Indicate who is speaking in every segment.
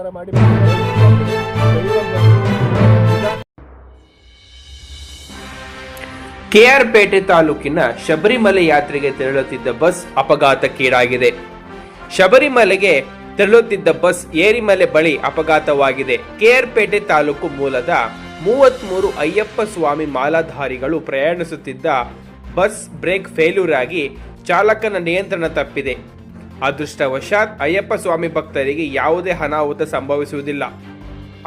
Speaker 1: ಅಪಪ್ರಚಾರ ಮಾಡಿ
Speaker 2: ಕೆಆರ್ಪೇಟೆ ತಾಲೂಕಿನ ಶಬರಿಮಲೆ ಯಾತ್ರೆಗೆ ತೆರಳುತ್ತಿದ್ದ ಬಸ್ ಅಪಘಾತಕ್ಕೀಡಾಗಿದೆ. ಶಬರಿಮಲೆಗೆ ತೆರಳುತ್ತಿದ್ದ ಬಸ್ ಏರಿಮಲೆ ಬಳಿ ಅಪಘಾತವಾಗಿದೆ. ಕೆಆರ್ಪೇಟೆ ತಾಲೂಕು ಮೂಲದ 33 ಅಯ್ಯಪ್ಪ ಸ್ವಾಮಿ ಮಾಲಾಧಾರಿಗಳು ಪ್ರಯಾಣಿಸುತ್ತಿದ್ದ ಬಸ್ ಬ್ರೇಕ್ ಫೇಲ್ಯೂರ್ ಆಗಿ ಚಾಲಕನ ನಿಯಂತ್ರಣ ತಪ್ಪಿದೆ. ಅದೃಷ್ಟವಶಾತ್ ಅಯ್ಯಪ್ಪ ಸ್ವಾಮಿ ಭಕ್ತರಿಗೆ ಯಾವುದೇ ಅನಾಹುತ ಸಂಭವಿಸುವುದಿಲ್ಲ.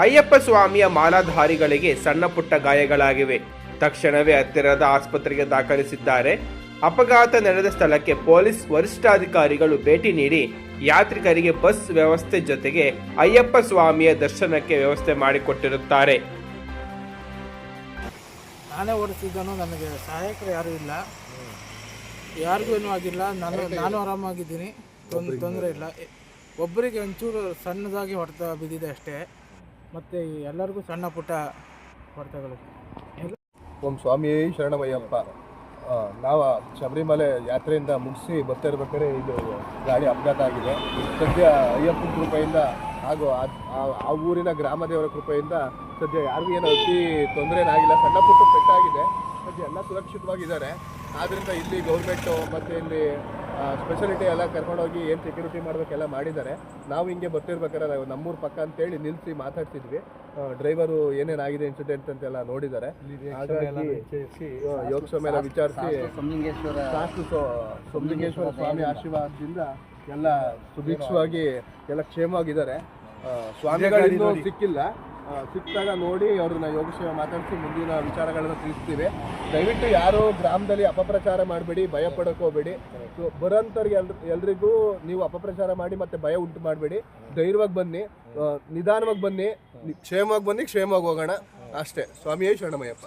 Speaker 2: ಅಯ್ಯಪ್ಪ ಸ್ವಾಮಿಯ ಮಾಲಾಧಾರಿಗಳಿಗೆ ಸಣ್ಣ ಪುಟ್ಟ ಗಾಯಗಳಾಗಿವೆ. ತಕ್ಷಣವೇ ಹತ್ತಿರದ ಆಸ್ಪತ್ರೆಗೆ ದಾಖಲಿಸಿದ್ದಾರೆ. ಅಪಘಾತ ನಡೆದ ಸ್ಥಳಕ್ಕೆ ಪೊಲೀಸ್ ವರಿಷ್ಠಾಧಿಕಾರಿಗಳು ಭೇಟಿ ನೀಡಿ ಯಾತ್ರಿಕರಿಗೆ ಬಸ್ ವ್ಯವಸ್ಥೆ ಜೊತೆಗೆ ಅಯ್ಯಪ್ಪ ಸ್ವಾಮಿಯ ದರ್ಶನಕ್ಕೆ ವ್ಯವಸ್ಥೆ ಮಾಡಿಕೊಟ್ಟಿರುತ್ತಾರೆ.
Speaker 3: ನಾನೇ ಓಡಿಸಿದ್ದನು, ನನಗೆ ಸಹಾಯಕರು ಯಾರೂ ಇಲ್ಲ, ಯಾರಿಗೂ ಏನೂ ಆಗಿಲ್ಲ. ನಾನು ಆರಾಮಾಗಿದ್ದೀನಿ, ತೊಂದರೆ ಇಲ್ಲ. ಒಬ್ಬರಿಗೆ ಒಂಚೂರು ಸಣ್ಣದಾಗಿ ಹೊಡೆತ ಬಿದ್ದಿದೆ ಅಷ್ಟೇ, ಮತ್ತು ಎಲ್ಲರಿಗೂ ಸಣ್ಣ ಪುಟ್ಟ ಹೊಡೆತಗಳು.
Speaker 1: ಓಂ ಸ್ವಾಮಿ ಶರಣಮಯ್ಯಪ್ಪ. ನಾವು ಶಬರಿಮಲೆ ಯಾತ್ರೆಯಿಂದ ಮುಗಿಸಿ ಬರ್ತಾ ಇರ್ಬೇಕಾದ್ರೆ ಇದು ಗಾಡಿ ಅಪಘಾತ ಆಗಿದೆ. ಸದ್ಯ ಅಯ್ಯಪ್ಪನ ಕೃಪೆಯಿಂದ ಹಾಗೂ ಆ ಊರಿನ ಗ್ರಾಮ ದೇವರ ಕೃಪೆಯಿಂದ ಸದ್ಯ ಯಾರಿಗೂ ಏನು ಅತಿ ತೊಂದರೆ ಏನಾಗಿಲ್ಲ. ಸಣ್ಣ ಪುಟ್ಟ ಪೆಟ್ಟಾಗಿದೆ. ಸದ್ಯ ಎಲ್ಲ ಸುರಕ್ಷಿತವಾಗಿದ್ದಾರೆ. ಆದ್ದರಿಂದ ಇಲ್ಲಿ ಗೌರ್ಮೆಂಟು ಮತ್ತು ಇಲ್ಲಿ ಸ್ಪೆಷಾಲಿಟಿ ಎಲ್ಲ ಕರ್ಕೊಂಡೋಗಿ ಏನು ಸೆಕ್ಯೂರಿಟಿ ಮಾಡಬೇಕೆಲ್ಲ ಮಾಡಿದ್ದಾರೆ. ನಾವು ಹಿಂಗೆ ಬರ್ತಿರ್ಬೇಕಾದ್ರೆ ನಮ್ಮೂರ ಪಕ್ಕ ಅಂತೇಳಿ ನಿಲ್ಲಿಸಿ ಮಾತಾಡ್ತಿದ್ವಿ. ಡ್ರೈವರು ಏನೇನಾಗಿದೆ ಇನ್ಸಿಡೆಂಟ್ ಅಂತೆಲ್ಲ ನೋಡಿದ್ದಾರೆ. ಹಾಗಾಗಿ ಯೋಗಕ್ಷೇಮ ಎಲ್ಲ ವಿಚಾರಿಸಿ ಸೋಮಲಿಂಗೇಶ್ವರ ಸ್ವಾಮಿ ಆಶೀರ್ವಾದದಿಂದ ಎಲ್ಲ ಸುಭಿಕ್ಷವಾಗಿ ಎಲ್ಲ ಕ್ಷೇಮವಾಗಿದ್ದಾರೆ. ಸ್ವಾಮಿಗಳಿನ್ನೂ ಸಿಕ್ಕಿಲ್ಲ, ಸಿಕ್ಕಾಗ ನೋಡಿ ಅವ್ರನ್ನ ಯೋಗಕ್ಷೇಮ ಮಾತಾಡಿಸಿ ಮುಂದಿನ ವಿಚಾರಗಳನ್ನು ತಿಳಿಸ್ತೀವಿ. ದಯವಿಟ್ಟು ಯಾರು ಗ್ರಾಮದಲ್ಲಿ ಅಪಪ್ರಚಾರ ಮಾಡಬೇಡಿ, ಭಯ ಪಡೋಕೆ ಹೋಗಬೇಡಿ. ಬರೋಂಥವ್ರಿಗೆ ಎಲ್ರಿಗೂ ನೀವು ಅಪಪ್ರಚಾರ ಮಾಡಿ ಮತ್ತೆ ಭಯ ಉಂಟು ಮಾಡಬೇಡಿ. ಧೈರ್ಯವಾಗಿ ಬನ್ನಿ, ನಿಧಾನವಾಗಿ ಬನ್ನಿ, ಕ್ಷೇಮವಾಗಿ ಬನ್ನಿ, ಕ್ಷೇಮವಾಗಿ ಹೋಗೋಣ ಅಷ್ಟೇ. ಸ್ವಾಮಿಯೇ ಶರಣಮಯ್ಯಪ್ಪ.